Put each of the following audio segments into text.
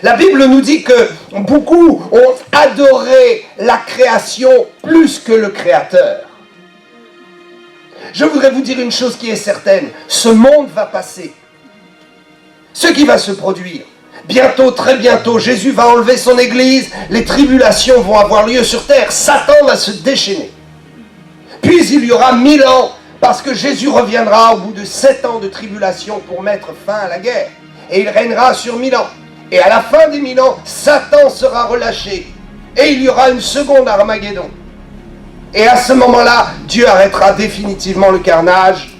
La Bible nous dit que beaucoup ont adoré la création plus que le Créateur. Je voudrais vous dire une chose qui est certaine, ce monde va passer. Ce qui va se produire, bientôt, très bientôt, Jésus va enlever son Église, les tribulations vont avoir lieu sur terre, Satan va se déchaîner. Puis il y aura 1000 ans, parce que Jésus reviendra au bout de 7 ans de tribulation pour mettre fin à la guerre. Et il régnera sur 1000 ans. Et à la fin des 1000 ans, Satan sera relâché. Et il y aura une seconde Armageddon. Et à ce moment-là, Dieu arrêtera définitivement le carnage.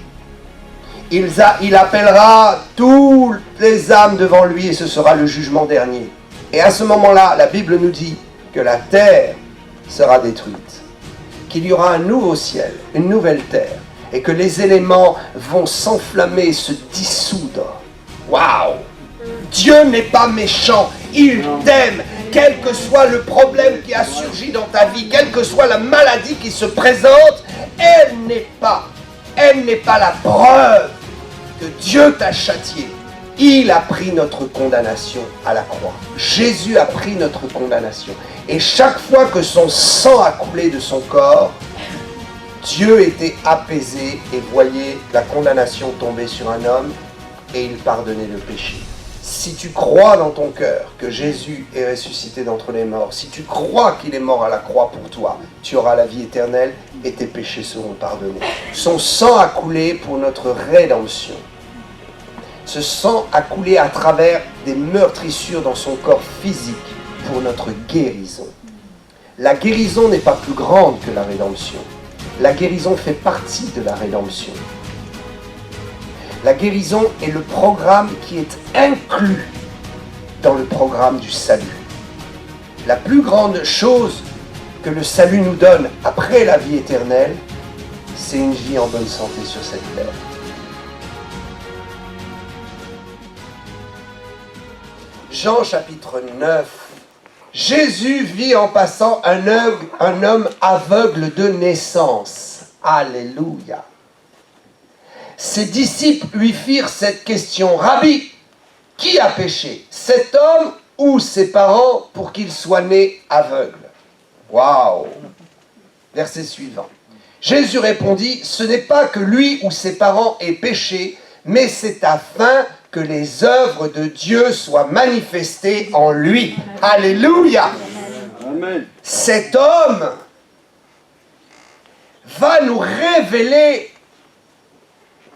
Il appellera toutes les âmes devant lui et ce sera le jugement dernier. Et à ce moment-là, la Bible nous dit que la terre sera détruite. Qu'il y aura un nouveau ciel, une nouvelle terre. Et que les éléments vont s'enflammer et se dissoudre. Waouh! Dieu n'est pas méchant, il t'aime. Quel que soit le problème qui a surgi dans ta vie, quelle que soit la maladie qui se présente, elle n'est pas la preuve que Dieu t'a châtié. Il a pris notre condamnation à la croix. Jésus a pris notre condamnation. Et chaque fois que son sang a coulé de son corps, Dieu était apaisé et voyait la condamnation tomber sur un homme et il pardonnait le péché. Si tu crois dans ton cœur que Jésus est ressuscité d'entre les morts, si tu crois qu'il est mort à la croix pour toi, tu auras la vie éternelle et tes péchés seront pardonnés. Son sang a coulé pour notre rédemption. Ce sang a coulé à travers des meurtrissures dans son corps physique pour notre guérison. La guérison n'est pas plus grande que la rédemption. La guérison fait partie de la rédemption. La guérison est le programme qui est inclus dans le programme du salut. La plus grande chose que le salut nous donne après la vie éternelle, c'est une vie en bonne santé sur cette terre. Jean chapitre 9. Jésus vit en passant un homme aveugle de naissance. Alléluia. Ses disciples lui firent cette question. Rabbi, qui a péché, cet homme ou ses parents pour qu'il soit né aveugle? Waouh! Verset suivant. Jésus répondit, ce n'est pas que lui ou ses parents aient péché, mais c'est afin que les œuvres de Dieu soient manifestées en lui. Alléluia! Amen. Cet homme va nous révéler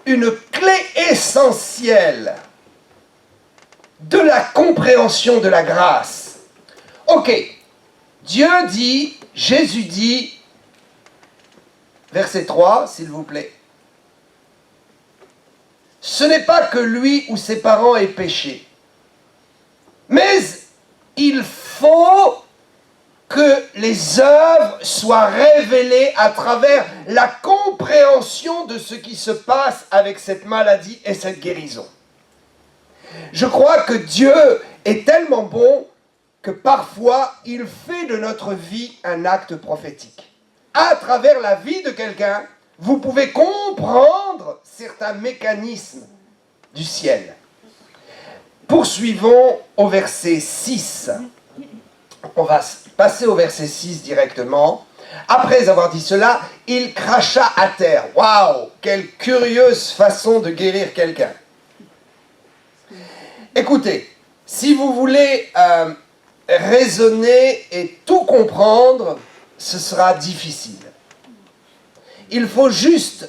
une clé essentielle de la compréhension de la grâce. Ok, Dieu dit, Jésus dit, verset 3, s'il vous plaît, ce n'est pas que lui ou ses parents aient péché, mais il faut que les œuvres soient révélées à travers la compréhension de ce qui se passe avec cette maladie et cette guérison. Je crois que Dieu est tellement bon que parfois il fait de notre vie un acte prophétique. À travers la vie de quelqu'un, vous pouvez comprendre certains mécanismes du ciel. Poursuivons au verset 6. On va passer au verset 6 directement. Après avoir dit cela, il cracha à terre. Waouh! Quelle curieuse façon de guérir quelqu'un. Écoutez, si vous voulez raisonner et tout comprendre, ce sera difficile. Il faut juste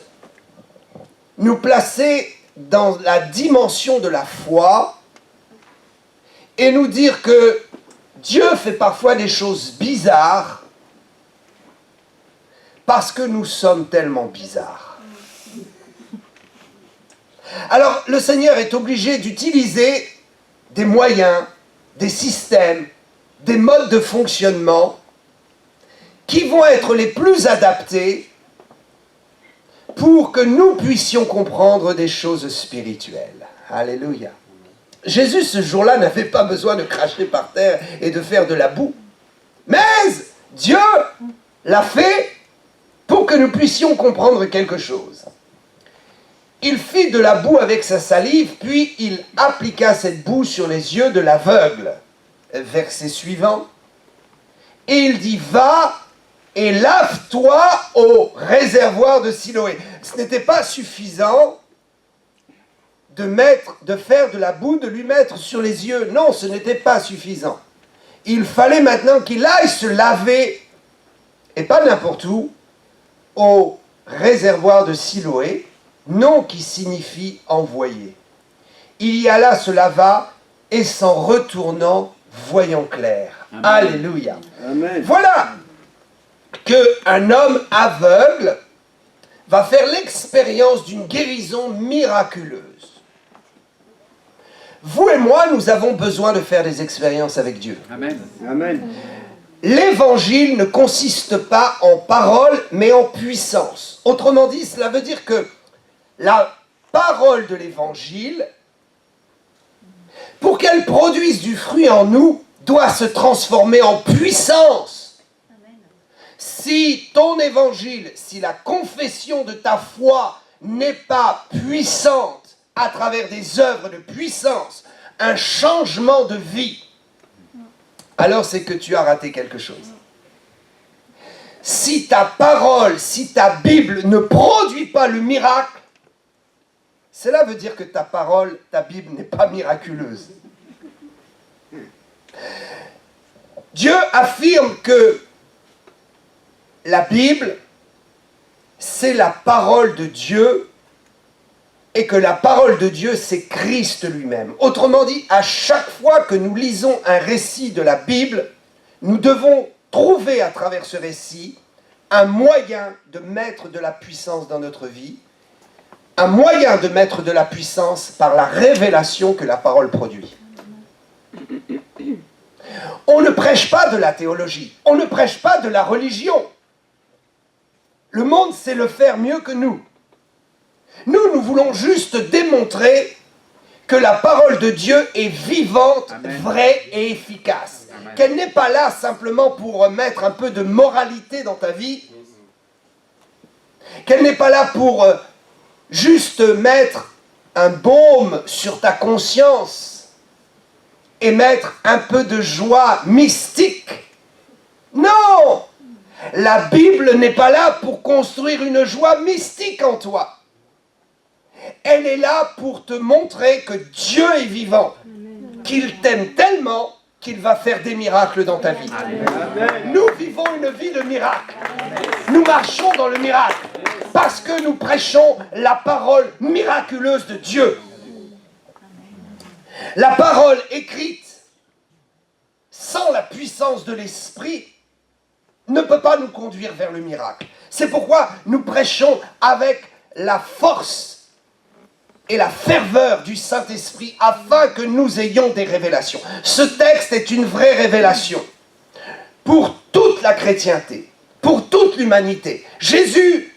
nous placer dans la dimension de la foi et nous dire que Dieu fait parfois des choses bizarres parce que nous sommes tellement bizarres. Alors, le Seigneur est obligé d'utiliser des moyens, des systèmes, des modes de fonctionnement qui vont être les plus adaptés pour que nous puissions comprendre des choses spirituelles. Alléluia. Jésus, ce jour-là, n'avait pas besoin de cracher par terre et de faire de la boue. Mais Dieu l'a fait pour que nous puissions comprendre quelque chose. Il fit de la boue avec sa salive, puis il appliqua cette boue sur les yeux de l'aveugle. verset suivant, et il dit, va et lave-toi au réservoir de Siloé. Ce n'était pas suffisant de faire de la boue, de lui mettre sur les yeux. Non, ce n'était pas suffisant. Il fallait maintenant qu'il aille se laver, et pas n'importe où, au réservoir de Siloé, nom qui signifie envoyé. Il y alla, se lava, et s'en retournant, voyant clair. Amen. Alléluia. Amen. Voilà qu'un homme aveugle va faire l'expérience d'une guérison miraculeuse. Vous et moi, nous avons besoin de faire des expériences avec Dieu. Amen. Amen. L'évangile ne consiste pas en parole, mais en puissance. Autrement dit, cela veut dire que la parole de l'évangile, pour qu'elle produise du fruit en nous, doit se transformer en puissance. Si ton évangile, si la confession de ta foi n'est pas puissante à travers des œuvres de puissance, un changement de vie, alors c'est que tu as raté quelque chose. Si ta parole, si ta Bible ne produit pas le miracle, cela veut dire que ta parole, ta Bible n'est pas miraculeuse. Dieu affirme que la Bible, c'est la parole de Dieu et que la parole de Dieu, c'est Christ lui-même. Autrement dit, à chaque fois que nous lisons un récit de la Bible, nous devons trouver à travers ce récit un moyen de mettre de la puissance dans notre vie, un moyen de mettre de la puissance par la révélation que la parole produit. On ne prêche pas de la théologie, on ne prêche pas de la religion. Le monde sait le faire mieux que nous. Nous voulons juste démontrer que la parole de Dieu est vivante, Amen. Vraie et efficace. Amen. Qu'elle n'est pas là simplement pour mettre un peu de moralité dans ta vie. Qu'elle n'est pas là pour juste mettre un baume sur ta conscience et mettre un peu de joie mystique. Non! La Bible n'est pas là pour construire une joie mystique en toi. Elle est là pour te montrer que Dieu est vivant, qu'il t'aime tellement qu'il va faire des miracles dans ta vie. Amen. Nous vivons une vie de miracle. Nous marchons dans le miracle parce que nous prêchons la parole miraculeuse de Dieu. La parole écrite sans la puissance de l'esprit ne peut pas nous conduire vers le miracle. C'est pourquoi nous prêchons avec la force et la ferveur du Saint-Esprit afin que nous ayons des révélations. Ce texte est une vraie révélation pour toute la chrétienté, pour toute l'humanité. Jésus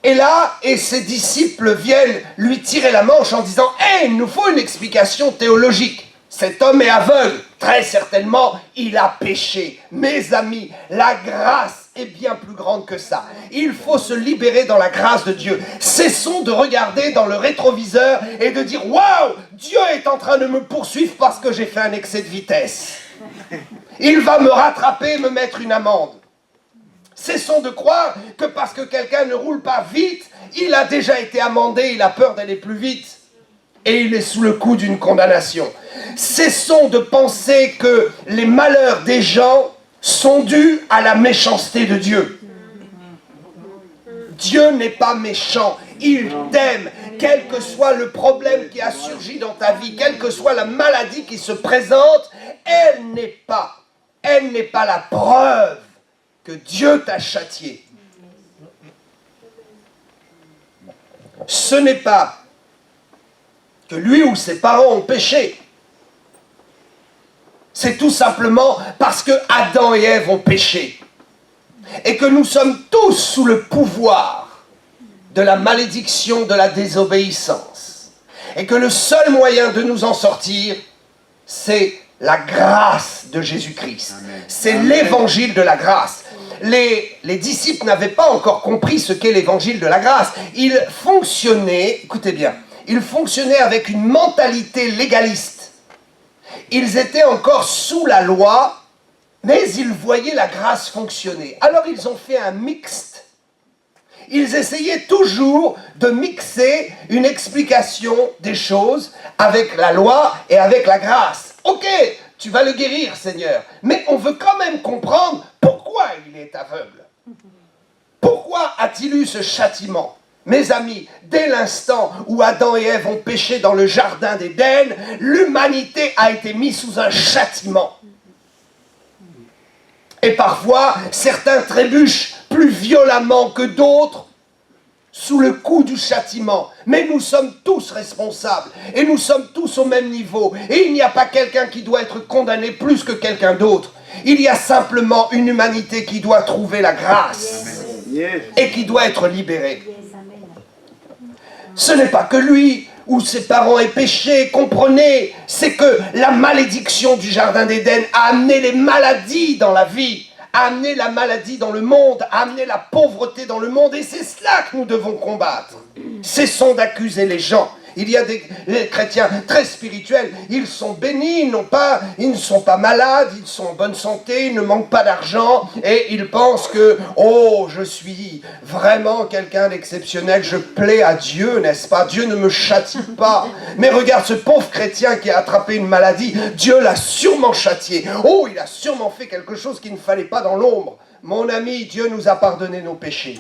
est là et ses disciples viennent lui tirer la manche en disant « Hey, il nous faut une explication théologique. Cet homme est aveugle. Très certainement, il a péché. Mes amis, la grâce est bien plus grande que ça. Il faut se libérer dans la grâce de Dieu. Cessons de regarder dans le rétroviseur et de dire « Waouh, Dieu est en train de me poursuivre parce que j'ai fait un excès de vitesse. Il va me rattraper et me mettre une amende. » Cessons de croire que parce que quelqu'un ne roule pas vite, il a déjà été amendé, il a peur d'aller plus vite. Et il est sous le coup d'une condamnation. Cessons de penser que les malheurs des gens sont dus à la méchanceté de Dieu. Dieu n'est pas méchant, il t'aime. Quel que soit le problème qui a surgi dans ta vie, quelle que soit la maladie qui se présente, elle n'est pas la preuve que Dieu t'a châtié. Ce n'est pas que lui ou ses parents ont péché. C'est tout simplement parce que Adam et Ève ont péché. Et que nous sommes tous sous le pouvoir de la malédiction de la désobéissance. Et que le seul moyen de nous en sortir, c'est la grâce de Jésus-Christ. C'est l'évangile de la grâce. Les disciples n'avaient pas encore compris ce qu'est l'évangile de la grâce. Ils fonctionnaient, écoutez bien, ils fonctionnaient avec une mentalité légaliste. Ils étaient encore sous la loi, mais ils voyaient la grâce fonctionner. Alors ils ont fait un mixte. Ils essayaient toujours de mixer une explication des choses avec la loi et avec la grâce. Ok, tu vas le guérir, Seigneur, mais on veut quand même comprendre pourquoi il est aveugle. Pourquoi a-t-il eu ce châtiment? Mes amis, dès l'instant où Adam et Ève ont péché dans le jardin d'Éden, l'humanité a été mise sous un châtiment. Et parfois, certains trébuchent plus violemment que d'autres sous le coup du châtiment. Mais nous sommes tous responsables et nous sommes tous au même niveau. Et il n'y a pas quelqu'un qui doit être condamné plus que quelqu'un d'autre. Il y a simplement une humanité qui doit trouver la grâce et qui doit être libérée. Ce n'est pas que lui ou ses parents aient péché, comprenez, c'est que la malédiction du jardin d'Éden a amené les maladies dans la vie, a amené la maladie dans le monde, a amené la pauvreté dans le monde, et c'est cela que nous devons combattre. Cessons d'accuser les gens. Il y a des chrétiens très spirituels, ils sont bénis, ils ne sont pas malades, ils sont en bonne santé, ils ne manquent pas d'argent, et ils pensent que, oh, je suis vraiment quelqu'un d'exceptionnel, je plais à Dieu, n'est-ce pas? Dieu ne me châtie pas. Mais regarde ce pauvre chrétien qui a attrapé une maladie, Dieu l'a sûrement châtié. Oh, il a sûrement fait quelque chose qu'il ne fallait pas dans l'ombre. Mon ami, Dieu nous a pardonné nos péchés.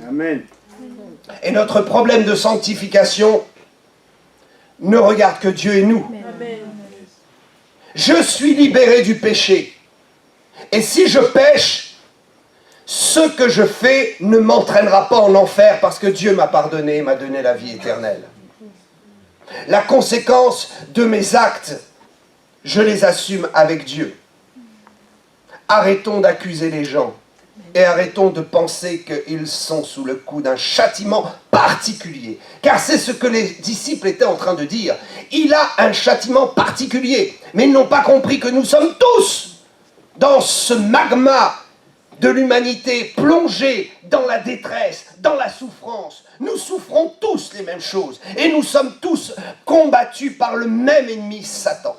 Amen. Et notre problème de sanctification ne regarde que Dieu et nous. Amen. Je suis libéré du péché. Et si je pêche, ce que je fais ne m'entraînera pas en enfer parce que Dieu m'a pardonné et m'a donné la vie éternelle. La conséquence de mes actes, je les assume avec Dieu. Arrêtons d'accuser les gens. Et arrêtons de penser qu'ils sont sous le coup d'un châtiment particulier. Car c'est ce que les disciples étaient en train de dire. Il a un châtiment particulier. Mais ils n'ont pas compris que nous sommes tous dans ce magma de l'humanité plongée dans la détresse, dans la souffrance. Nous souffrons tous les mêmes choses. Et nous sommes tous combattus par le même ennemi, Satan.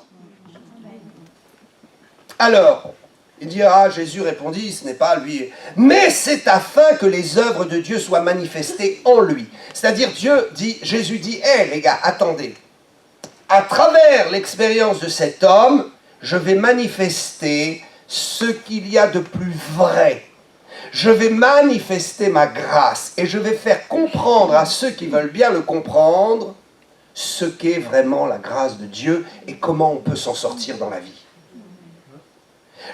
Alors, il dira, Jésus répondit, ce n'est pas lui. Mais c'est afin que les œuvres de Dieu soient manifestées en lui. C'est-à-dire, Jésus dit, hé les gars, attendez. À travers l'expérience de cet homme, je vais manifester ce qu'il y a de plus vrai. Je vais manifester ma grâce et je vais faire comprendre à ceux qui veulent bien le comprendre ce qu'est vraiment la grâce de Dieu et comment on peut s'en sortir dans la vie.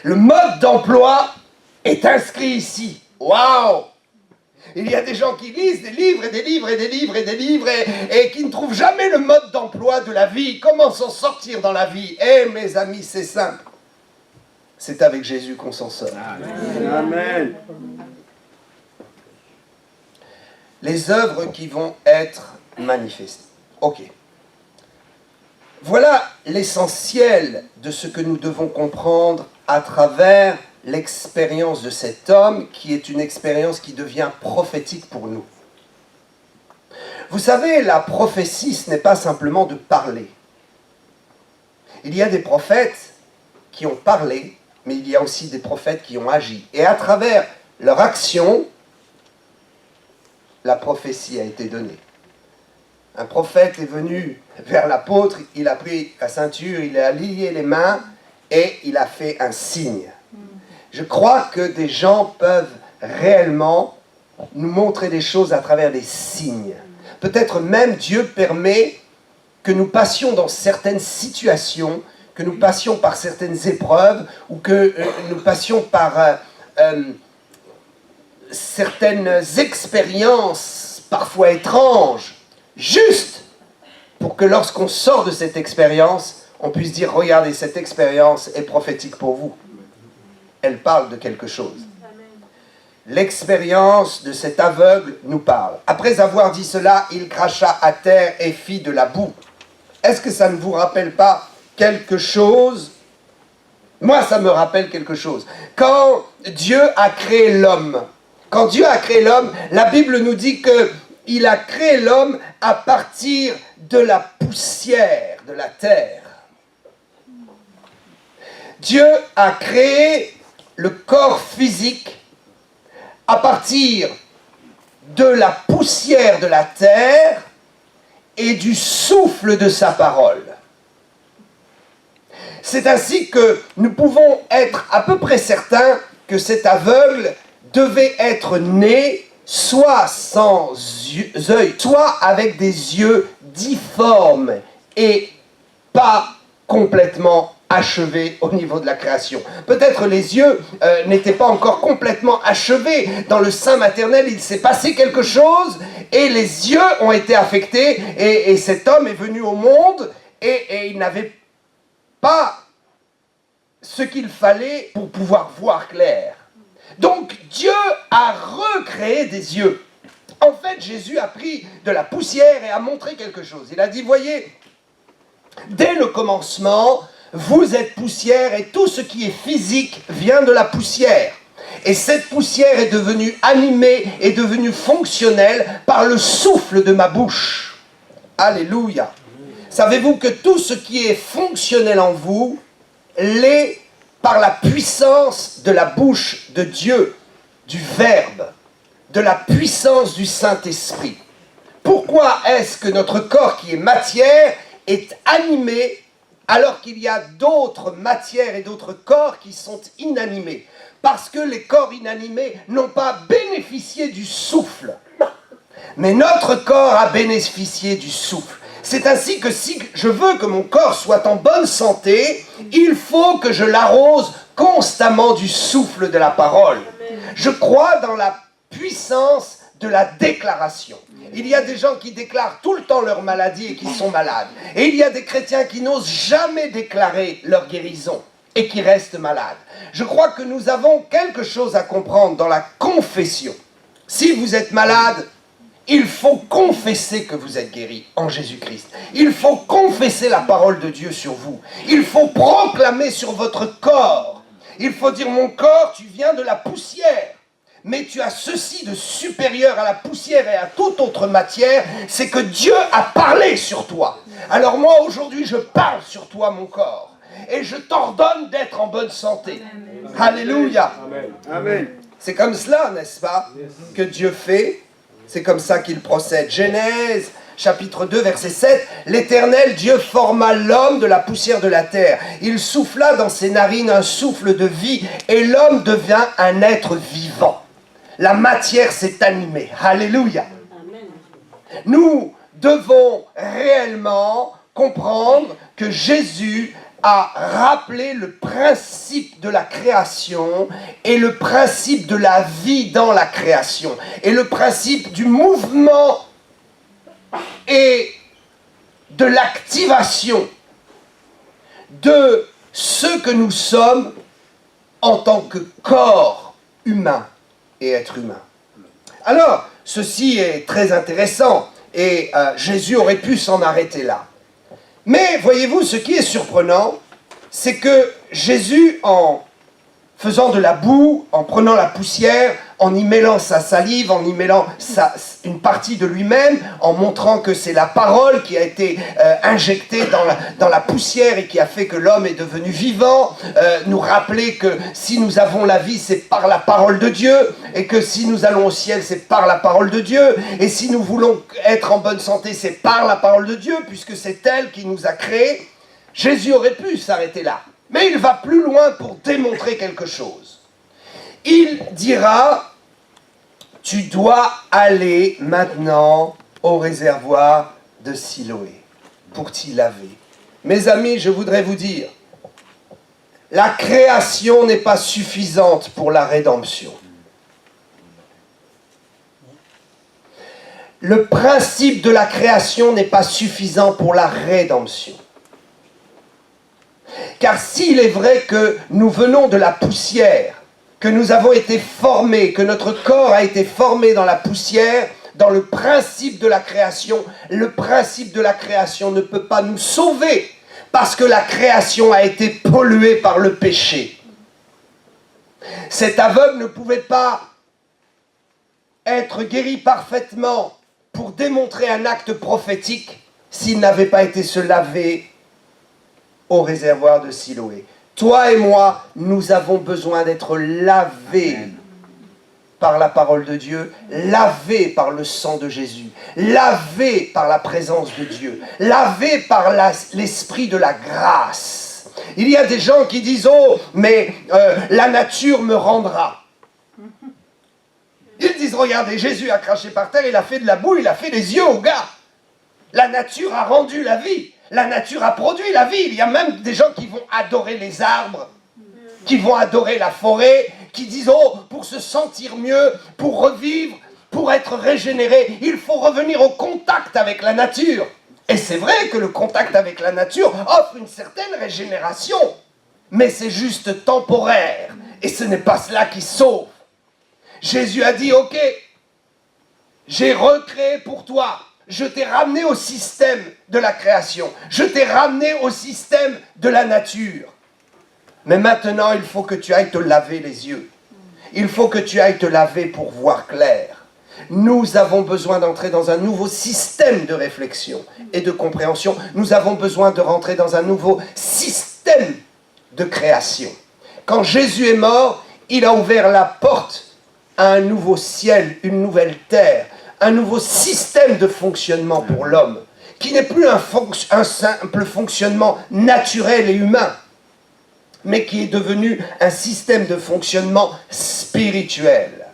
Le mode d'emploi est inscrit ici. Waouh! Il y a des gens qui lisent des livres et des livres et des livres et des livres et qui ne trouvent jamais le mode d'emploi de la vie. Comment s'en sortir dans la vie? Eh mes amis, c'est simple. C'est avec Jésus qu'on s'en sort. Amen. Les œuvres qui vont être manifestées. Ok. Voilà l'essentiel de ce que nous devons comprendre à travers l'expérience de cet homme, qui est une expérience qui devient prophétique pour nous. Vous savez, la prophétie, ce n'est pas simplement de parler. Il y a des prophètes qui ont parlé, mais il y a aussi des prophètes qui ont agi. Et à travers leur action, la prophétie a été donnée. Un prophète est venu vers l'apôtre, il a pris la ceinture, il a lié les mains et il a fait un signe. Je crois que des gens peuvent réellement nous montrer des choses à travers des signes. Peut-être même Dieu permet que nous passions dans certaines situations, que nous passions par certaines épreuves ou que nous passions par certaines expériences parfois étranges, juste pour que lorsqu'on sort de cette expérience, on puisse dire, regardez, cette expérience est prophétique pour vous. Elle parle de quelque chose. L'expérience de cet aveugle nous parle. Après avoir dit cela, il cracha à terre et fit de la boue. Est-ce que ça ne vous rappelle pas quelque chose? Moi, ça me rappelle quelque chose. Quand Dieu a créé l'homme, la Bible nous dit qu'il a créé l'homme à partir de la poussière de la terre. Dieu a créé le corps physique à partir de la poussière de la terre et du souffle de sa parole. C'est ainsi que nous pouvons être à peu près certains que cet aveugle devait être né soit sans œil, soit avec des yeux difformes et pas complètement achevés au niveau de la création. Peut-être les yeux n'étaient pas encore complètement achevés. Dans le sein maternel, il s'est passé quelque chose et les yeux ont été affectés et cet homme est venu au monde et il n'avait pas ce qu'il fallait pour pouvoir voir clair. Donc Dieu a recréé des yeux. En fait, Jésus a pris de la poussière et a montré quelque chose. Il a dit, voyez, dès le commencement, vous êtes poussière et tout ce qui est physique vient de la poussière. Et cette poussière est devenue animée, est devenue fonctionnelle par le souffle de ma bouche. Alléluia. Savez-vous que tout ce qui est fonctionnel en vous l'est par la puissance de la bouche de Dieu, du Verbe, de la puissance du Saint-Esprit. Pourquoi est-ce que notre corps qui est matière est animé alors qu'il y a d'autres matières et d'autres corps qui sont inanimés? Parce que les corps inanimés n'ont pas bénéficié du souffle. Mais notre corps a bénéficié du souffle. C'est ainsi que si je veux que mon corps soit en bonne santé, il faut que je l'arrose constamment du souffle de la parole. Je crois dans la puissance de la déclaration. Il y a des gens qui déclarent tout le temps leur maladie et qui sont malades. Et il y a des chrétiens qui n'osent jamais déclarer leur guérison et qui restent malades. Je crois que nous avons quelque chose à comprendre dans la confession. Si vous êtes malade, il faut confesser que vous êtes guéri en Jésus-Christ. Il faut confesser la parole de Dieu sur vous. Il faut proclamer sur votre corps. Il faut dire, mon corps, tu viens de la poussière. Mais tu as ceci de supérieur à la poussière et à toute autre matière, c'est que Dieu a parlé sur toi. Alors moi, aujourd'hui, je parle sur toi, mon corps. Et je t'ordonne d'être en bonne santé. Amen. Alléluia. Amen. Amen. C'est comme cela, n'est-ce pas, que Dieu fait. C'est comme ça qu'il procède. Genèse, chapitre 2, verset 7. L'Éternel Dieu forma l'homme de la poussière de la terre. Il souffla dans ses narines un souffle de vie et l'homme devient un être vivant. La matière s'est animée. Alléluia. Nous devons réellement comprendre que Jésus a rappelé le principe de la création et le principe de la vie dans la création et le principe du mouvement et de l'activation de ce que nous sommes en tant que corps humain et être humain. Alors, ceci est très intéressant et Jésus aurait pu s'en arrêter là. Mais voyez-vous, ce qui est surprenant, c'est que Jésus, en faisant de la boue, en prenant la poussière, en y mêlant sa salive, en y mêlant une partie de lui-même, en montrant que c'est la parole qui a été injectée dans la poussière et qui a fait que l'homme est devenu vivant, nous rappeler que si nous avons la vie, c'est par la parole de Dieu, et que si nous allons au ciel, c'est par la parole de Dieu, et si nous voulons être en bonne santé, c'est par la parole de Dieu, puisque c'est elle qui nous a créés. Jésus aurait pu s'arrêter là. Mais il va plus loin pour démontrer quelque chose. Il dira, tu dois aller maintenant au réservoir de Siloé pour t'y laver. Mes amis, je voudrais vous dire, la création n'est pas suffisante pour la rédemption. Le principe de la création n'est pas suffisant pour la rédemption. Car s'il est vrai que nous venons de la poussière, que nous avons été formés, que notre corps a été formé dans la poussière, dans le principe de la création, le principe de la création ne peut pas nous sauver, parce que la création a été polluée par le péché. Cet aveugle ne pouvait pas être guéri parfaitement pour démontrer un acte prophétique s'il n'avait pas été se laver au réservoir de Siloé. Toi et moi, nous avons besoin d'être lavés par la parole de Dieu, lavés par le sang de Jésus, lavés par la présence de Dieu, lavés par l'esprit de la grâce. Il y a des gens qui disent « Oh, mais la nature me rendra ». Ils disent « Regardez, Jésus a craché par terre, il a fait de la boue, il a fait des yeux au gars. La nature a rendu la vie. La nature a produit la vie. Il y a même des gens qui vont adorer les arbres, qui vont adorer la forêt, qui disent « Oh, pour se sentir mieux, pour revivre, pour être régénéré, il faut revenir au contact avec la nature. » Et c'est vrai que le contact avec la nature offre une certaine régénération, mais c'est juste temporaire, et ce n'est pas cela qui sauve. Jésus a dit « Ok, j'ai recréé pour toi. Je t'ai ramené au système de la création. Je t'ai ramené au système de la nature. Mais maintenant, il faut que tu ailles te laver les yeux. Il faut que tu ailles te laver pour voir clair. Nous avons besoin d'entrer dans un nouveau système de réflexion et de compréhension. Nous avons besoin de rentrer dans un nouveau système de création. Quand Jésus est mort, il a ouvert la porte à un nouveau ciel, une nouvelle terre, un nouveau système de fonctionnement pour l'homme, qui n'est plus un simple fonctionnement naturel et humain, mais qui est devenu un système de fonctionnement spirituel.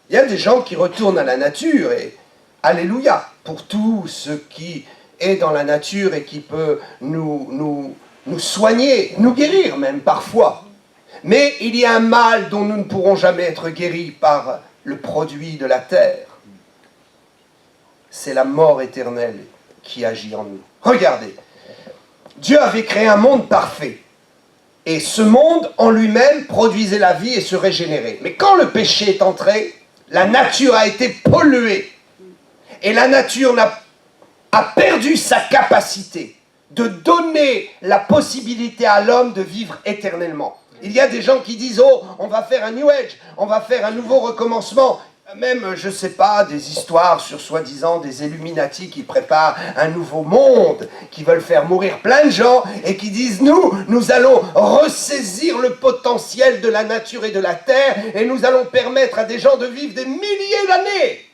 Il y a des gens qui retournent à la nature, et alléluia, pour tout ce qui est dans la nature et qui peut nous soigner, nous guérir même parfois. Mais il y a un mal dont nous ne pourrons jamais être guéris par le produit de la terre. C'est la mort éternelle qui agit en nous. Regardez, Dieu avait créé un monde parfait. Et ce monde en lui-même produisait la vie et se régénérait. Mais quand le péché est entré, la nature a été polluée. Et la nature a perdu sa capacité de donner la possibilité à l'homme de vivre éternellement. Il y a des gens qui disent « Oh, on va faire un New Age, on va faire un nouveau recommencement ». Même, je ne sais pas, des histoires sur soi-disant des Illuminati qui préparent un nouveau monde, qui veulent faire mourir plein de gens et qui disent « Nous allons ressaisir le potentiel de la nature et de la terre et nous allons permettre à des gens de vivre des milliers d'années ».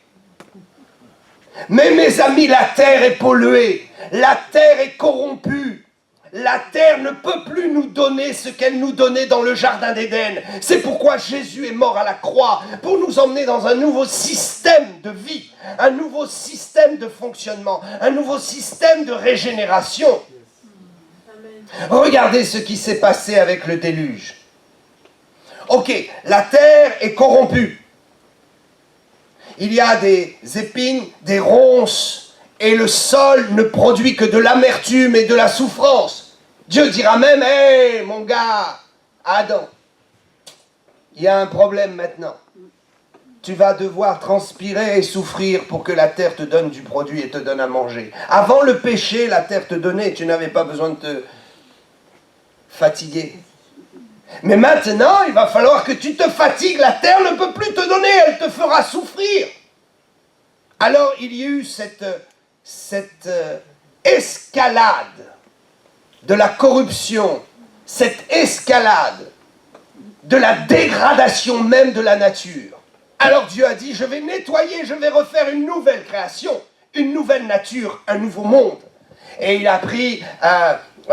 Mais mes amis, la terre est polluée, la terre est corrompue. La terre ne peut plus nous donner ce qu'elle nous donnait dans le jardin d'Éden. C'est pourquoi Jésus est mort à la croix, pour nous emmener dans un nouveau système de vie, un nouveau système de fonctionnement, un nouveau système de régénération. Regardez ce qui s'est passé avec le déluge. Ok, la terre est corrompue. Il y a des épines, des ronces, et le sol ne produit que de l'amertume et de la souffrance. Dieu dira même, « Hé, mon gars, Adam, il y a un problème maintenant. Tu vas devoir transpirer et souffrir pour que la terre te donne du produit et te donne à manger. Avant le péché, la terre te donnait, tu n'avais pas besoin de te fatiguer. Mais maintenant, il va falloir que tu te fatigues, la terre ne peut plus te donner, elle te fera souffrir. » Alors, il y a eu cette escalade de la corruption, cette escalade de la dégradation même de la nature. Alors Dieu a dit, je vais nettoyer, je vais refaire une nouvelle création, une nouvelle nature, un nouveau monde. Et il a pris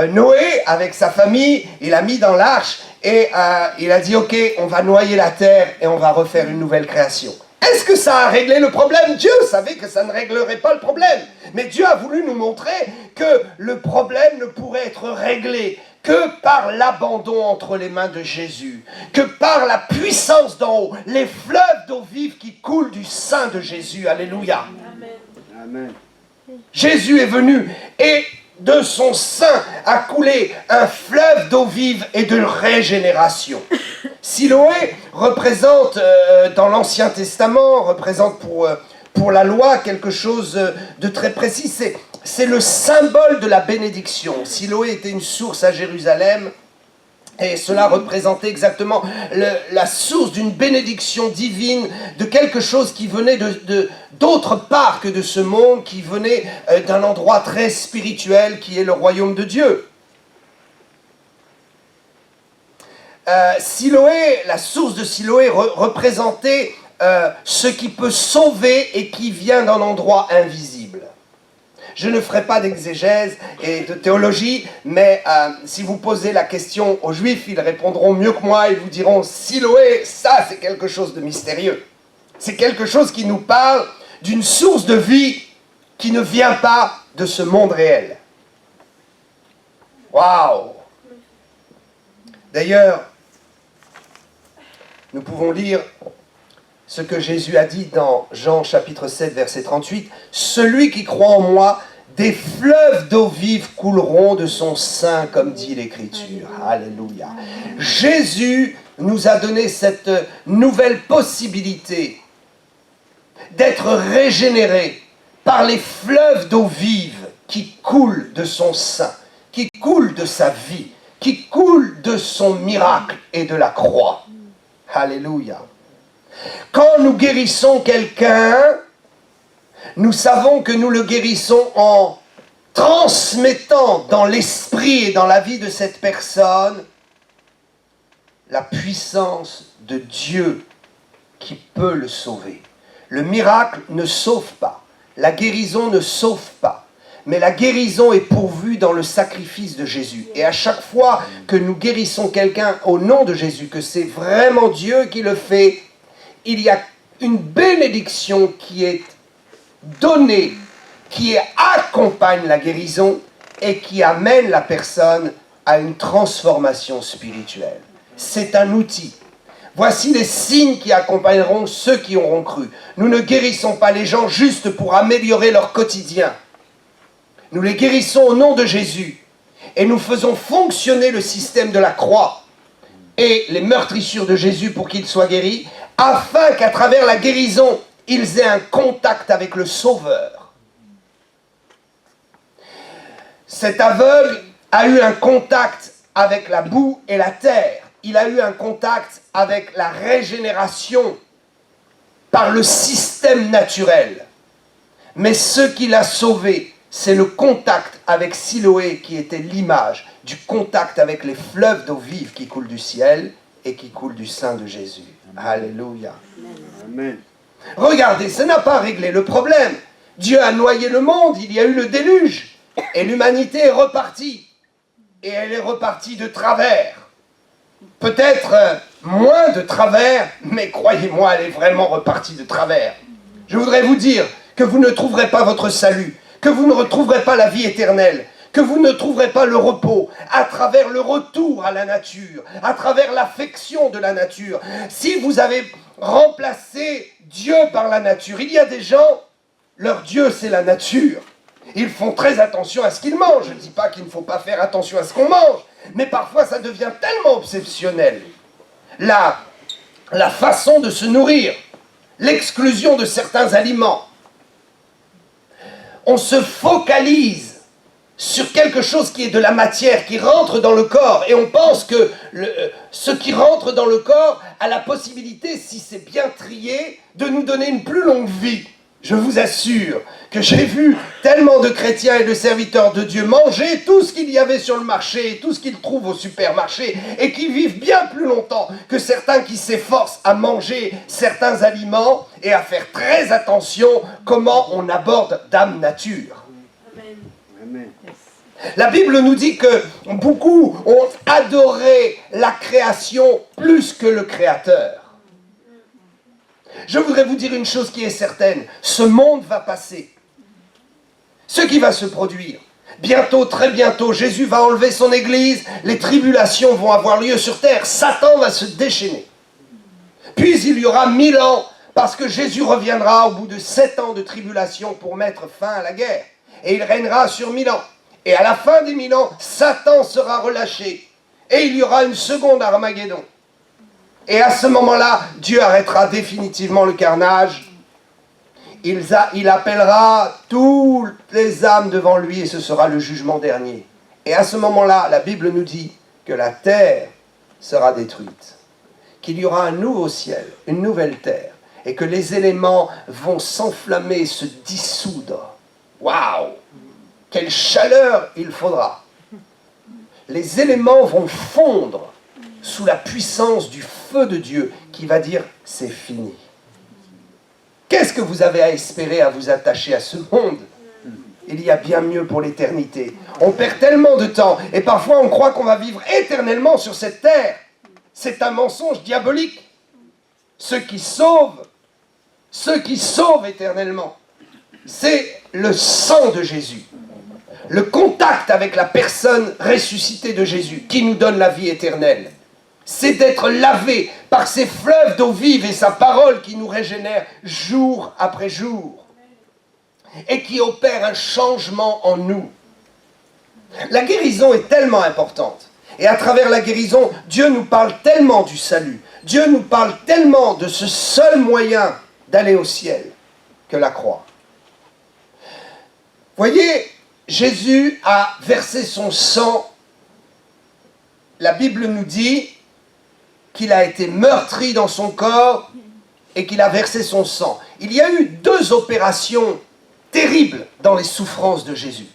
Noé avec sa famille, il l'a mis dans l'arche et il a dit, ok, on va noyer la terre et on va refaire une nouvelle création. Est-ce que ça a réglé le problème? Dieu savait que ça ne réglerait pas le problème. Mais Dieu a voulu nous montrer que le problème ne pourrait être réglé que par l'abandon entre les mains de Jésus, que par la puissance d'en haut, les fleuves d'eau vive qui coulent du sein de Jésus. Alléluia. Amen. Amen. Jésus est venu et de son sein a coulé un fleuve d'eau vive et de régénération. Siloé représente, dans l'Ancien Testament, représente pour la loi quelque chose de très précis. C'est le symbole de la bénédiction. Siloé était une source à Jérusalem et cela représentait exactement la source d'une bénédiction divine, de quelque chose qui venait d'autre part que de ce monde, qui venait d'un endroit très spirituel qui est le royaume de Dieu. Siloé, la source de Siloé représentait ce qui peut sauver et qui vient d'un endroit invisible. Je ne ferai pas d'exégèse et de théologie, mais si vous posez la question aux Juifs, ils répondront mieux que moi, ils vous diront « Siloé, ça c'est quelque chose de mystérieux. C'est quelque chose qui nous parle d'une source de vie qui ne vient pas de ce monde réel. » Waouh! D'ailleurs, nous pouvons lire ce que Jésus a dit dans Jean chapitre 7, verset 38. « Celui qui croit en moi, des fleuves d'eau vive couleront de son sein, comme dit l'Écriture. » Alléluia. Jésus nous a donné cette nouvelle possibilité d'être régénéré par les fleuves d'eau vive qui coulent de son sein, qui coulent de sa vie, qui coulent de son miracle et de la croix. Alléluia. Quand nous guérissons quelqu'un, nous savons que nous le guérissons en transmettant dans l'esprit et dans la vie de cette personne la puissance de Dieu qui peut le sauver. Le miracle ne sauve pas, la guérison ne sauve pas, mais la guérison est pourvue dans le sacrifice de Jésus. Et à chaque fois que nous guérissons quelqu'un au nom de Jésus, que c'est vraiment Dieu qui le fait, il y a une bénédiction qui est donnée, qui accompagne la guérison et qui amène la personne à une transformation spirituelle. C'est un outil. Voici les signes qui accompagneront ceux qui auront cru. Nous ne guérissons pas les gens juste pour améliorer leur quotidien. Nous les guérissons au nom de Jésus et nous faisons fonctionner le système de la croix et les meurtrissures de Jésus pour qu'ils soient guéris, afin qu'à travers la guérison, ils aient un contact avec le Sauveur. Cet aveugle a eu un contact avec la boue et la terre. Il a eu un contact avec la régénération par le système naturel. Mais ce qui l'a sauvé, c'est le contact avec Siloé qui était l'image du contact avec les fleuves d'eau vive qui coulent du ciel et qui coulent du sein de Jésus. Alléluia. Amen. Regardez, ça n'a pas réglé le problème. Dieu a noyé le monde, il y a eu le déluge. Et l'humanité est repartie. Et elle est repartie de travers. Peut-être moins de travers, mais croyez-moi, elle est vraiment repartie de travers. Je voudrais vous dire que vous ne trouverez pas votre salut, que vous ne retrouverez pas la vie éternelle, que vous ne trouverez pas le repos à travers le retour à la nature, à travers l'affection de la nature. Si vous avez remplacé Dieu par la nature, il y a des gens, leur Dieu c'est la nature. Ils font très attention à ce qu'ils mangent. Je ne dis pas qu'il ne faut pas faire attention à ce qu'on mange, mais parfois ça devient tellement obsessionnel. La façon de se nourrir, l'exclusion de certains aliments. On se focalise sur quelque chose qui est de la matière, qui rentre dans le corps, et on pense que ce qui rentre dans le corps a la possibilité, si c'est bien trié, de nous donner une plus longue vie. Je vous assure que j'ai vu tellement de chrétiens et de serviteurs de Dieu manger tout ce qu'il y avait sur le marché, tout ce qu'ils trouvent au supermarché, et qui vivent bien plus longtemps que certains qui s'efforcent à manger certains aliments et à faire très attention comment on aborde Dame Nature. Amen. La Bible nous dit que beaucoup ont adoré la création plus que le Créateur. Je voudrais vous dire une chose qui est certaine, ce monde va passer. Ce qui va se produire, bientôt, très bientôt, Jésus va enlever son église, les tribulations vont avoir lieu sur terre, Satan va se déchaîner. Puis il y aura 1000 ans, parce que Jésus reviendra au bout de 7 ans de tribulation pour mettre fin à la guerre. Et il régnera sur 1000 ans. Et à la fin des 1000 ans, Satan sera relâché. Et il y aura une seconde Armageddon. Et à ce moment-là, Dieu arrêtera définitivement le carnage. Il appellera toutes les âmes devant lui et ce sera le jugement dernier. Et à ce moment-là, la Bible nous dit que la terre sera détruite. Qu'il y aura un nouveau ciel, une nouvelle terre. Et que les éléments vont s'enflammer et se dissoudre. Waouh! Quelle chaleur il faudra! Les éléments vont fondre sous la puissance du feu de Dieu qui va dire « c'est fini ». Qu'est-ce que vous avez à espérer à vous attacher à ce monde ? Il y a bien mieux pour l'éternité. On perd tellement de temps et parfois on croit qu'on va vivre éternellement sur cette terre. C'est un mensonge diabolique. Ceux qui sauvent éternellement, c'est le sang de Jésus. Le contact avec la personne ressuscitée de Jésus qui nous donne la vie éternelle. C'est d'être lavé par ces fleuves d'eau vive et sa parole qui nous régénère jour après jour et qui opère un changement en nous. La guérison est tellement importante. Et à travers la guérison, Dieu nous parle tellement du salut. Dieu nous parle tellement de ce seul moyen d'aller au ciel que la croix. Voyez, Jésus a versé son sang. La Bible nous dit qu'il a été meurtri dans son corps et qu'il a versé son sang. Il y a eu 2 opérations terribles dans les souffrances de Jésus.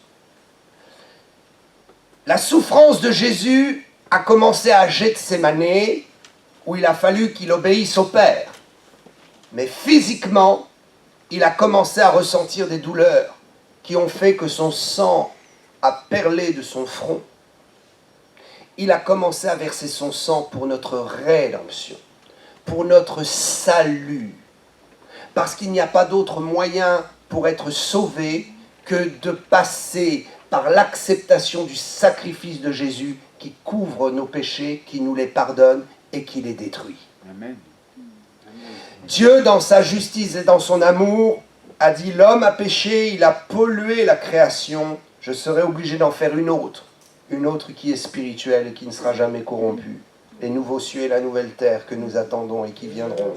La souffrance de Jésus a commencé à Gethsémanée, où il a fallu qu'il obéisse au Père. Mais physiquement, il a commencé à ressentir des douleurs qui ont fait que son sang a perlé de son front. Il a commencé à verser son sang pour notre rédemption, pour notre salut. Parce qu'il n'y a pas d'autre moyen pour être sauvé que de passer par l'acceptation du sacrifice de Jésus qui couvre nos péchés, qui nous les pardonne et qui les détruit. Amen. Dieu, dans sa justice et dans son amour, a dit « L'homme a péché, il a pollué la création, je serai obligé d'en faire une autre qui est spirituelle et qui ne sera jamais corrompue. Les nouveaux cieux et la nouvelle terre que nous attendons et qui viendront. »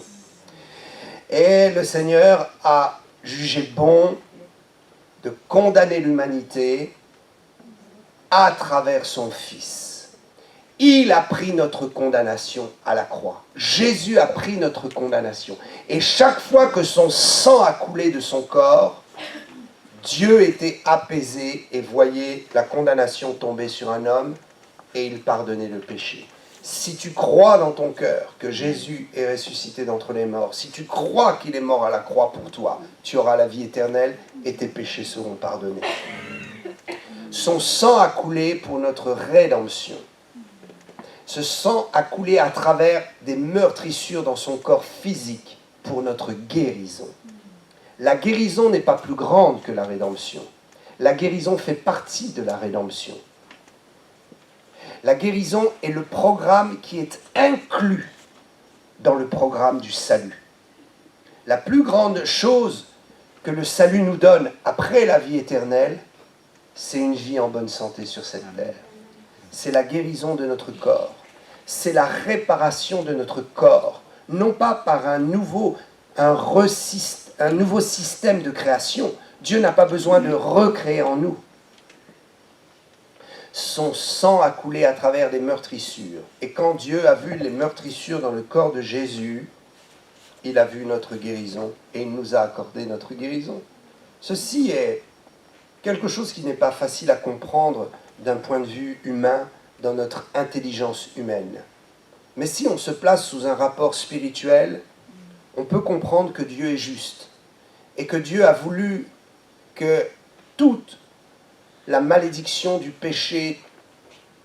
Et le Seigneur a jugé bon de condamner l'humanité à travers son Fils. Il a pris notre condamnation à la croix. Jésus a pris notre condamnation. Et chaque fois que son sang a coulé de son corps, Dieu était apaisé et voyait la condamnation tomber sur un homme et il pardonnait le péché. Si tu crois dans ton cœur que Jésus est ressuscité d'entre les morts, si tu crois qu'il est mort à la croix pour toi, tu auras la vie éternelle et tes péchés seront pardonnés. Son sang a coulé pour notre rédemption. Ce sang a coulé à travers des meurtrissures dans son corps physique pour notre guérison. La guérison n'est pas plus grande que la rédemption. La guérison fait partie de la rédemption. La guérison est le programme qui est inclus dans le programme du salut. La plus grande chose que le salut nous donne après la vie éternelle, c'est une vie en bonne santé sur cette terre. C'est la guérison de notre corps. C'est la réparation de notre corps. Non pas par un nouveau système de création. Dieu n'a pas besoin de recréer en nous. Son sang a coulé à travers des meurtrissures. Et quand Dieu a vu les meurtrissures dans le corps de Jésus, il a vu notre guérison et il nous a accordé notre guérison. Ceci est quelque chose qui n'est pas facile à comprendre d'un point de vue humain, dans notre intelligence humaine. Mais si on se place sous un rapport spirituel, on peut comprendre que Dieu est juste et que Dieu a voulu que toute la malédiction du péché,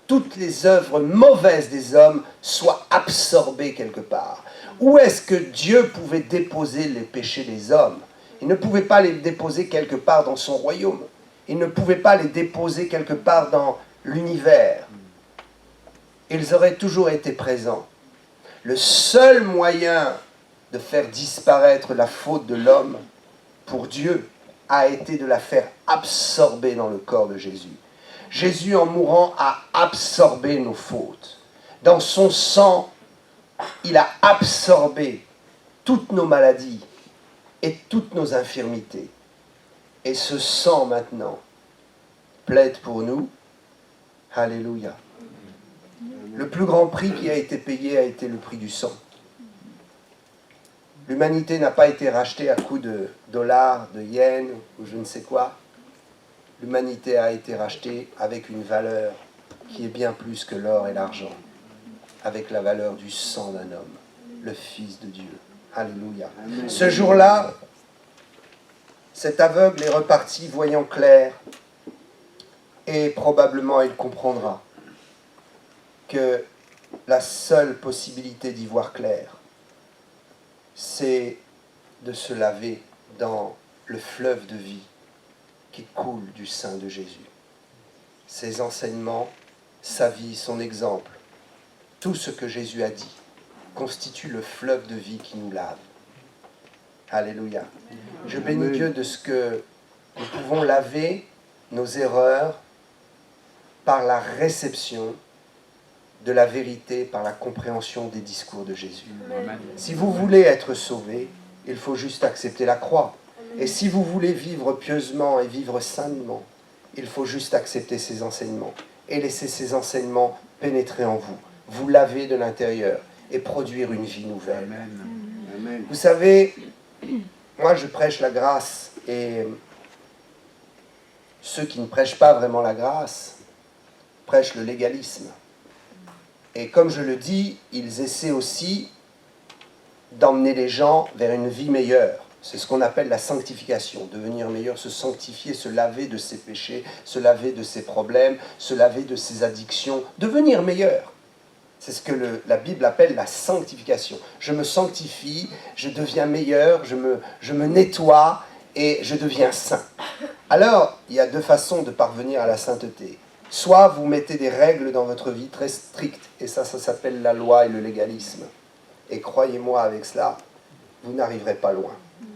toutes les œuvres mauvaises des hommes soient absorbées quelque part. Où est-ce que Dieu pouvait déposer les péchés des hommes? Il ne pouvait pas les déposer quelque part dans son royaume. Il ne pouvait pas les déposer quelque part dans l'univers. Ils auraient toujours été présents. Le seul moyen de faire disparaître la faute de l'homme pour Dieu a été de la faire absorber dans le corps de Jésus. Jésus, en mourant, a absorbé nos fautes. Dans son sang, il a absorbé toutes nos maladies et toutes nos infirmités. Et ce sang, maintenant, plaide pour nous. Alléluia. Le plus grand prix qui a été payé a été le prix du sang. L'humanité n'a pas été rachetée à coups de dollars, de yens ou je ne sais quoi. L'humanité a été rachetée avec une valeur qui est bien plus que l'or et l'argent. avec la valeur du sang d'un homme, le Fils de Dieu. Alléluia. Ce jour-là, cet aveugle est reparti voyant clair et probablement il comprendra que la seule possibilité d'y voir clair, c'est de se laver dans le fleuve de vie qui coule du sein de Jésus. Ses enseignements, sa vie, son exemple, tout ce que Jésus a dit constitue le fleuve de vie qui nous lave. Alléluia. Je bénis Dieu de ce que nous pouvons laver nos erreurs par la réception de la vérité, par la compréhension des discours de Jésus. Amen. Si vous voulez être sauvé, il faut juste accepter la croix. Et si vous voulez vivre pieusement et vivre sainement, il faut juste accepter ses enseignements et laisser ces enseignements pénétrer en vous, vous laver de l'intérieur et produire une vie nouvelle. Amen. Amen. Vous savez, moi je prêche la grâce et ceux qui ne prêchent pas vraiment la grâce prêchent le légalisme. Et comme je le dis, ils essaient aussi d'emmener les gens vers une vie meilleure. C'est ce qu'on appelle la sanctification, devenir meilleur, se sanctifier, se laver de ses péchés, se laver de ses problèmes, se laver de ses addictions, devenir meilleur. C'est ce que la Bible appelle la sanctification. Je me sanctifie, je deviens meilleur, je me nettoie et je deviens saint. Alors, il y a deux façons de parvenir à la sainteté. Soit vous mettez des règles dans votre vie très strictes, et ça s'appelle la loi et le légalisme. Et croyez-moi, avec cela, vous n'arriverez pas loin.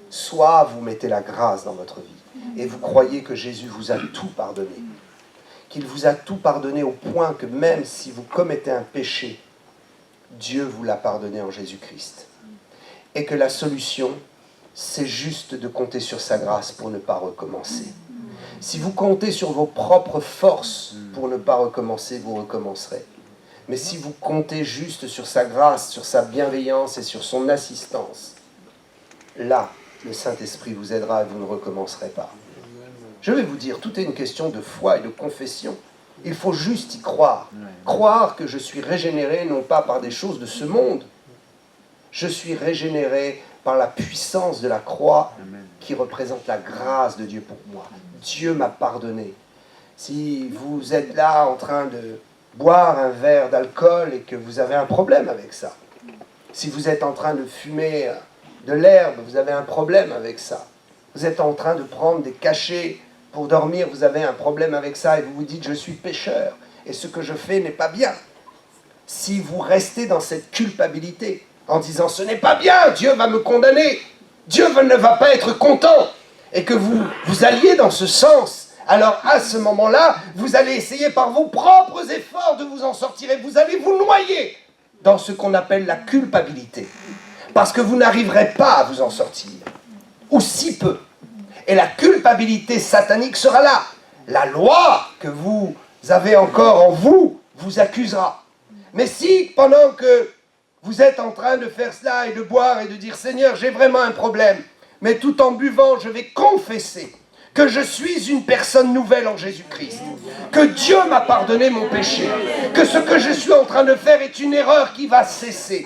Soit vous mettez la grâce dans votre vie, et vous croyez que Jésus vous a tout pardonné. Qu'il vous a tout pardonné au point que même si vous commettez un péché, Dieu vous l'a pardonné en Jésus-Christ. Et que la solution, c'est juste de compter sur sa grâce pour ne pas recommencer. Si vous comptez sur vos propres forces pour ne pas recommencer, vous recommencerez. Mais si vous comptez juste sur sa grâce, sur sa bienveillance et sur son assistance, là, le Saint-Esprit vous aidera et vous ne recommencerez pas. Je vais vous dire, tout est une question de foi et de confession. Il faut juste y croire. Croire que je suis régénéré non pas par des choses de ce monde. Je suis régénéré par la puissance de la croix qui représente la grâce de Dieu pour moi. Dieu m'a pardonné. Si vous êtes là en train de boire un verre d'alcool et que vous avez un problème avec ça, si vous êtes en train de fumer de l'herbe, vous avez un problème avec ça. Vous êtes en train de prendre des cachets pour dormir, vous avez un problème avec ça et vous vous dites « je suis pécheur et ce que je fais n'est pas bien ». Si vous restez dans cette culpabilité en disant « ce n'est pas bien, Dieu va me condamner, Dieu ne va pas être content » et que vous alliez dans ce sens, alors à ce moment-là, vous allez essayer par vos propres efforts de vous en sortir et vous allez vous noyer dans ce qu'on appelle la culpabilité. Parce que vous n'arriverez pas à vous en sortir, ou si peu. Et la culpabilité satanique sera là. La loi que vous avez encore en vous vous accusera. Mais si, pendant que vous êtes en train de faire cela et de boire et de dire « Seigneur, j'ai vraiment un problème », mais tout en buvant, je vais confesser que je suis une personne nouvelle en Jésus-Christ, que Dieu m'a pardonné mon péché, que ce que je suis en train de faire est une erreur qui va cesser,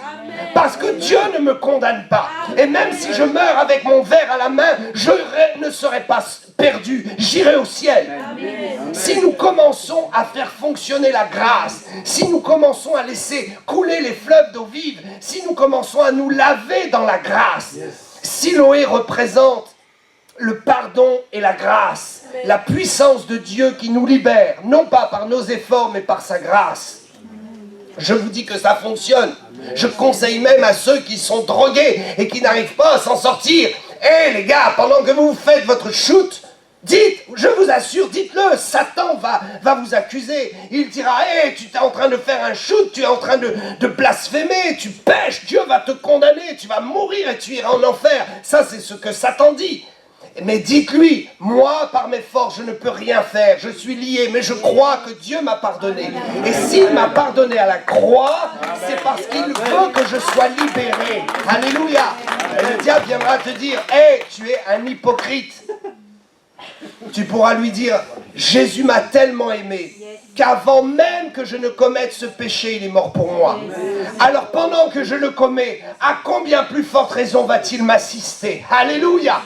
parce que Dieu ne me condamne pas, et même si je meurs avec mon verre à la main, je ne serai pas perdu, j'irai au ciel. Si nous commençons à faire fonctionner la grâce, si nous commençons à laisser couler les fleuves d'eau vive, si nous commençons à nous laver dans la grâce, Siloé représente le pardon et la grâce, la puissance de Dieu qui nous libère, non pas par nos efforts, mais par sa grâce. Je vous dis que ça fonctionne. Je conseille même à ceux qui sont drogués et qui n'arrivent pas à s'en sortir. Hé les gars, pendant que vous faites votre shoot, dites, je vous assure, dites-le, Satan va vous accuser. Il dira, hé, tu es en train de faire un shoot, tu es en train de blasphémer, tu pêches, Dieu va te condamner, tu vas mourir et tu iras en enfer. Ça, c'est ce que Satan dit. Mais dites-lui, moi, par mes forces, je ne peux rien faire, je suis lié, mais je crois que Dieu m'a pardonné. Et s'il m'a pardonné à la croix, c'est parce qu'il veut que je sois libéré. Alléluia. Et le diable viendra te dire, hé, tu es un hypocrite. Tu pourras lui dire, Jésus m'a tellement aimé qu'avant même que je ne commette ce péché, il est mort pour moi. Alors pendant que je le commets, à combien plus forte raison va-t-il m'assister? Alléluia!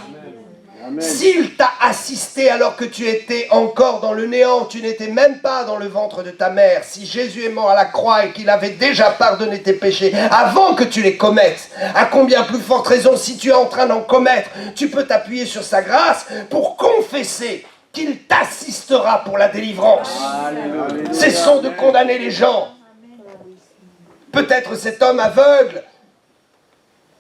S'il t'a assisté alors que tu étais encore dans le néant, tu n'étais même pas dans le ventre de ta mère, si Jésus est mort à la croix et qu'il avait déjà pardonné tes péchés avant que tu les commettes, à combien plus forte raison, si tu es en train d'en commettre, tu peux t'appuyer sur sa grâce pour confesser qu'il t'assistera pour la délivrance. Cessons de condamner les gens. Peut-être cet homme aveugle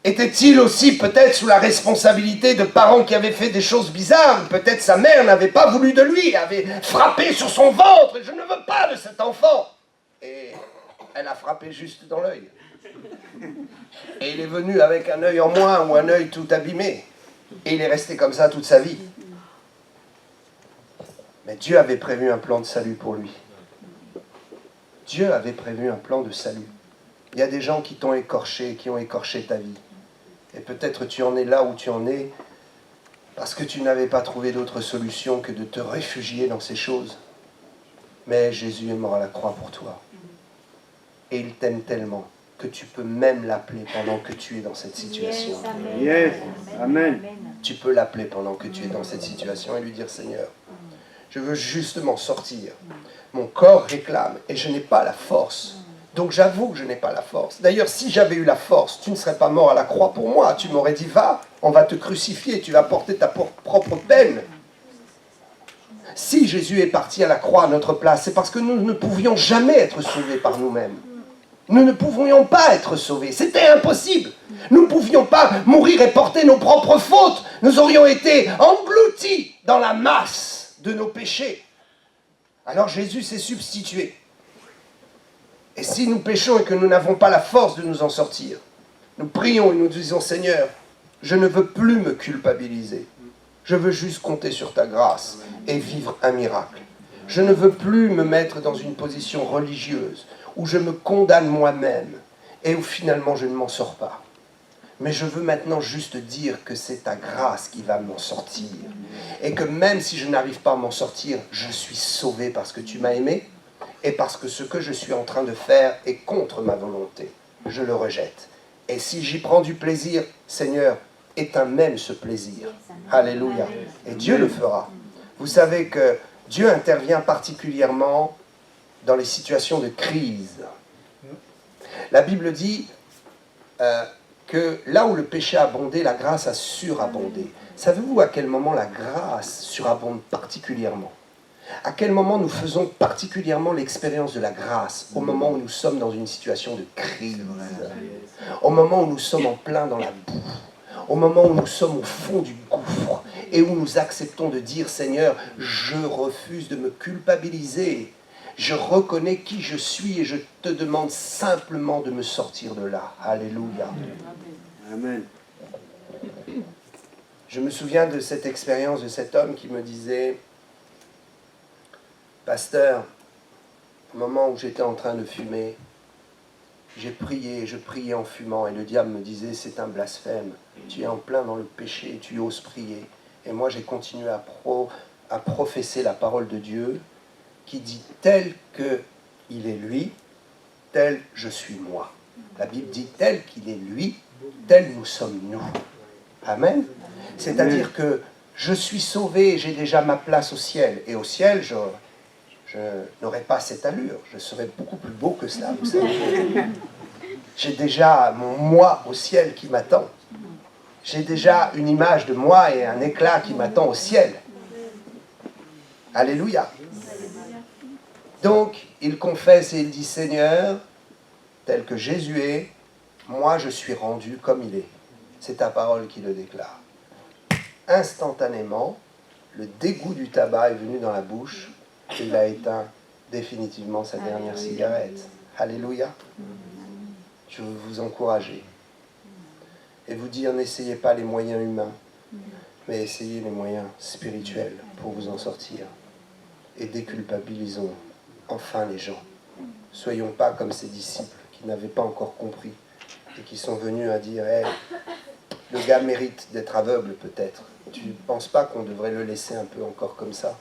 était-il aussi peut-être sous la responsabilité de parents qui avaient fait des choses bizarres? Peut-être sa mère n'avait pas voulu de lui, avait frappé sur son ventre. Je ne veux pas de cet enfant. Et elle a frappé juste dans l'œil. Et il est venu avec un œil en moins ou un œil tout abîmé. Et il est resté comme ça toute sa vie. Mais Dieu avait prévu un plan de salut pour lui. Dieu avait prévu un plan de salut. Il y a des gens qui t'ont écorché, qui ont écorché ta vie. Et peut-être tu en es là où tu en es parce que tu n'avais pas trouvé d'autre solution que de te réfugier dans ces choses. Mais Jésus est mort à la croix pour toi. Et il t'aime tellement que tu peux même l'appeler pendant que tu es dans cette situation. Yes, amen. Tu peux l'appeler pendant que tu es dans cette situation et lui dire, Seigneur, je veux justement sortir. Mon corps réclame et je n'ai pas la force. Donc j'avoue que je n'ai pas la force. D'ailleurs, si j'avais eu la force, tu ne serais pas mort à la croix pour moi. Tu m'aurais dit, va, on va te crucifier, tu vas porter ta propre peine. Si Jésus est parti à la croix à notre place, c'est parce que nous ne pouvions jamais être sauvés par nous-mêmes. Nous ne pouvions pas être sauvés. C'était impossible. Nous ne pouvions pas mourir et porter nos propres fautes. Nous aurions été engloutis dans la masse de nos péchés. Alors Jésus s'est substitué. Et si nous péchons et que nous n'avons pas la force de nous en sortir, nous prions et nous disons, Seigneur, je ne veux plus me culpabiliser. Je veux juste compter sur ta grâce et vivre un miracle. Je ne veux plus me mettre dans une position religieuse où je me condamne moi-même et où finalement je ne m'en sors pas. Mais je veux maintenant juste dire que c'est ta grâce qui va m'en sortir. Et que même si je n'arrive pas à m'en sortir, je suis sauvé parce que tu m'as aimé et parce que ce que je suis en train de faire est contre ma volonté. Je le rejette. Et si j'y prends du plaisir, Seigneur, éteins même ce plaisir. Alléluia. Et Dieu le fera. Vous savez que Dieu intervient particulièrement dans les situations de crise. La Bible dit que là où le péché a abondé, la grâce a surabondé. Savez-vous à quel moment la grâce surabonde particulièrement? À quel moment nous faisons particulièrement l'expérience de la grâce? Au moment où nous sommes dans une situation de crise. Au moment où nous sommes en plein dans la boue. Au moment où nous sommes au fond du gouffre. Et où nous acceptons de dire, Seigneur, je refuse de me culpabiliser. Je reconnais qui je suis et je te demande simplement de me sortir de là. Alléluia. Amen. Je me souviens de cette expérience de cet homme qui me disait, Pasteur, au moment où j'étais en train de fumer, j'ai prié, je priais en fumant et le diable me disait, c'est un blasphème. Tu es en plein dans le péché, tu oses prier. Et moi j'ai continué à professer la parole de Dieu qui dit tel qu'il est lui, tel je suis moi. La Bible dit tel qu'il est lui, tel nous sommes nous. Amen. C'est-à-dire que je suis sauvé, j'ai déjà ma place au ciel. Et au ciel, je n'aurai pas cette allure. Je serai beaucoup plus beau que cela, vous savez. J'ai déjà mon moi au ciel qui m'attend. J'ai déjà une image de moi et un éclat qui m'attend au ciel. Alléluia. Donc, il confesse et il dit, Seigneur, tel que Jésus est, moi je suis rendu comme il est. C'est ta parole qui le déclare. Instantanément, le dégoût du tabac est venu dans la bouche et il a éteint définitivement sa dernière cigarette. Alléluia. Je veux vous encourager et vous dire, n'essayez pas les moyens humains, mais essayez les moyens spirituels pour vous en sortir. Et déculpabilisons enfin les gens. Soyons pas comme ces disciples qui n'avaient pas encore compris et qui sont venus à dire, hey, Le gars mérite d'être aveugle peut-être. Tu ne penses pas qu'on devrait le laisser un peu encore comme ça?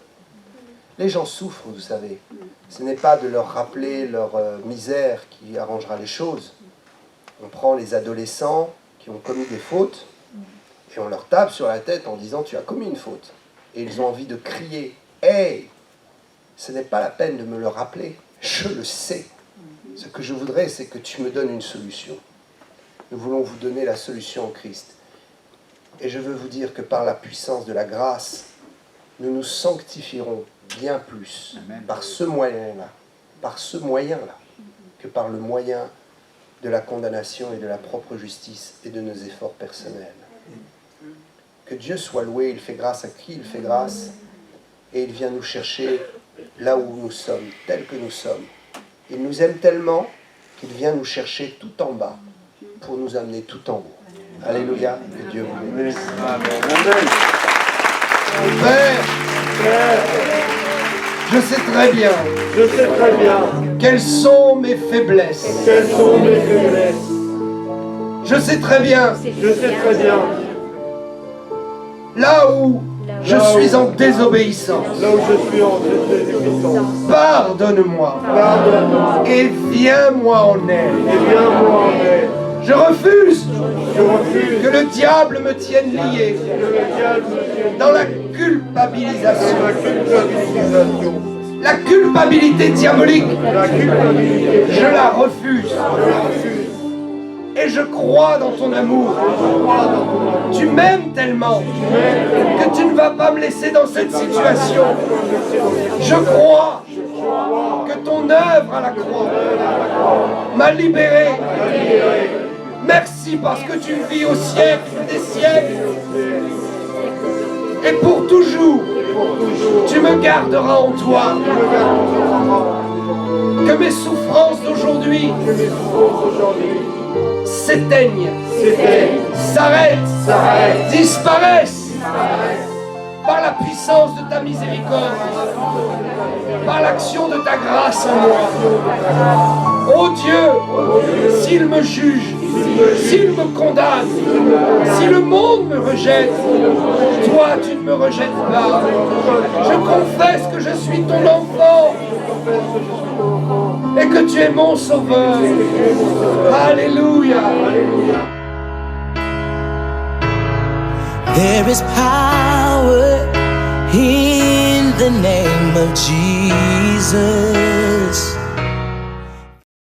Les gens souffrent, vous savez. Ce n'est pas de leur rappeler leur misère qui arrangera les choses. On prend les adolescents qui ont commis des fautes et on leur tape sur la tête en disant « tu as commis une faute ». Et ils ont envie de crier « hey !» Ce n'est pas la peine de me le rappeler, je le sais. Ce que je voudrais, c'est que tu me donnes une solution. Nous voulons vous donner la solution en Christ. Et je veux vous dire que par la puissance de la grâce, nous nous sanctifierons bien plus par ce moyen-là, que par le moyen de la condamnation et de la propre justice et de nos efforts personnels. Que Dieu soit loué, il fait grâce à qui il fait grâce, et il vient nous chercher là où nous sommes, tels que nous sommes. Il nous aime tellement qu'il vient nous chercher tout en bas pour nous amener tout en haut. Alléluia, que Dieu vous bénisse. Amen. Père, je sais très bien quelles sont mes faiblesses. Je sais très bien là où je suis en désobéissance. Pardonne-moi et viens-moi en aide. Je refuse que le diable me tienne lié dans la culpabilisation. La culpabilité diabolique, je la refuse. Et je crois dans ton amour. Tu m'aimes tellement que tu ne vas pas me laisser dans cette situation. Je crois que ton œuvre à la croix m'a libéré. Merci parce que tu vis au siècle des siècles. Et pour toujours, tu me garderas en toi. Que mes souffrances d'aujourd'hui s'éteignent, s'arrêtent, disparaissent par la puissance de ta miséricorde, par l'action de ta grâce en moi. Oh Dieu, s'il me juge, s'il me condamne, si le monde me rejette, toi tu ne me rejettes pas. Je confesse que je suis ton enfant et que tu es mon sauveur. Alléluia. There is power in the name of Jesus.